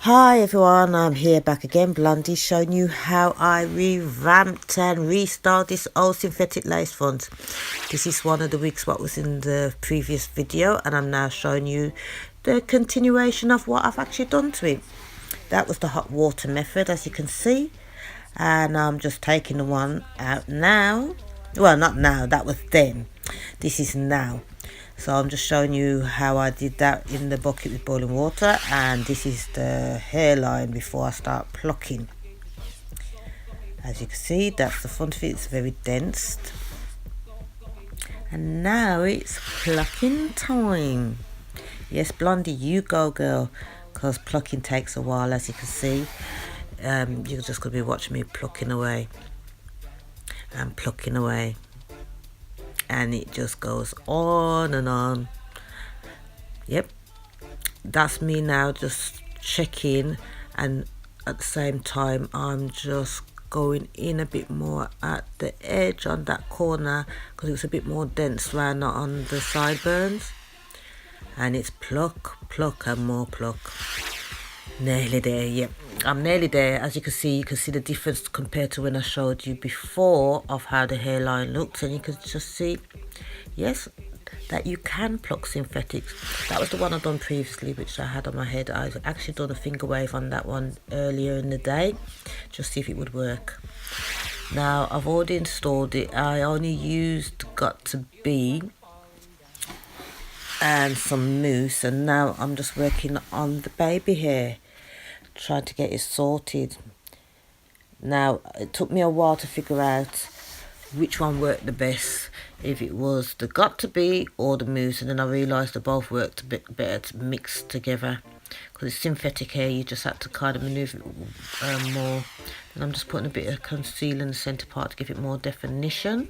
Hi everyone, I'm here back again, Blondie, showing you how I revamped and restyled this old synthetic lace front. This is one of the wigs what was in the previous video, and I'm now showing you the continuation of what I've actually done to it. That was the hot water method, as you can see, and I'm just taking the one out now. Well, not now, that was then. This is now. So I'm just showing you how I did that in the bucket with boiling water, and this is the hairline before I start plucking. As you can see, that's the front of it. It's very dense. And now it's plucking time. Yes, Blondie, you go girl, because plucking takes a while, as you can see. You're just going to be watching me plucking away and plucking away. And it just goes on and on. Yep, that's me now just checking, and at the same time I'm just going in a bit more at the edge on that corner because it was a bit more dense round on the sideburns. And it's pluck, pluck and more pluck. Nearly there. Yep, I'm nearly there. As you can see the difference compared to when I showed you before of how the hairline looks, and you can just see, yes, that you can pluck synthetics. That was the one I've done previously, which I had on my head. I've actually done a finger wave on that one earlier in the day, just see if it would work. Now I've already installed it. I only used Got To Be and some mousse, and now I'm just working on the baby hair, trying to get it sorted. Now it took me a while to figure out which one worked the best, if it was the Got To Be or the mousse, and then I realised they both worked a bit better to mix together, because it's synthetic hair, you just have to kind of manoeuvre it more. And I'm just putting a bit of concealer in the centre part to give it more definition.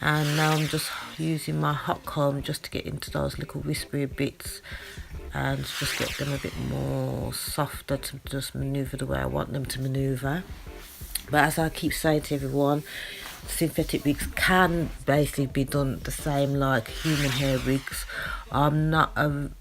And now I'm just using my hot comb just to get into those little whispery bits and just get them a bit more softer to just manoeuvre the way I want them to manoeuvre. But as I keep saying to everyone, synthetic wigs can basically be done the same like human hair wigs. I'm not a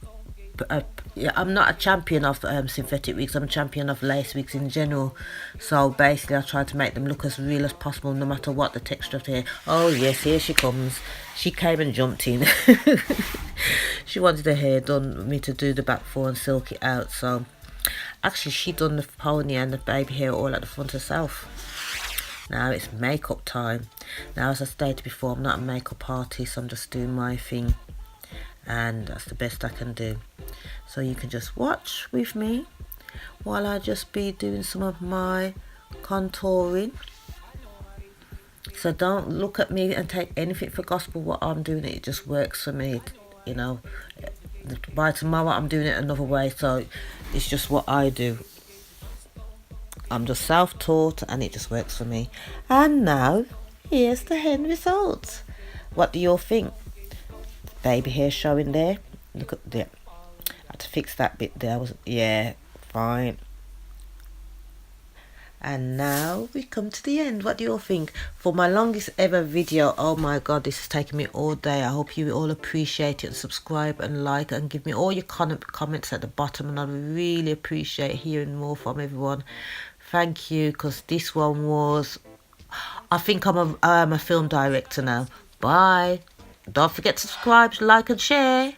champion of synthetic wigs. I'm a champion of lace wigs in general. So basically I try to make them look as real as possible, no matter what the texture of the hair. Oh yes, here she comes. She came and jumped in. She wanted her hair done, me to do the back four and silk it out. So actually she done the pony and the baby hair all at the front herself. Now it's makeup time. Now, as I stated before, I'm not a makeup artist, I'm just doing my thing, and that's the best I can do. So you can just watch with me while I just be doing some of my contouring. So don't look at me and take anything for gospel what I'm doing. It just works for me, you know. By tomorrow I'm doing it another way, so it's just what I do. I'm just self-taught and it just works for me. And now here's the end result. What do you all think? Baby hair showing there. Look at that. I had to fix that bit there. Yeah, fine. And now we come to the end. What do you all think? For my longest ever video, oh my god, this has taken me all day. I hope you all appreciate it, and subscribe and like and give me all your comments at the bottom, and I really appreciate hearing more from everyone. Thank you, because this one was, I think I'm a film director now. Bye. Don't forget to subscribe, like and share.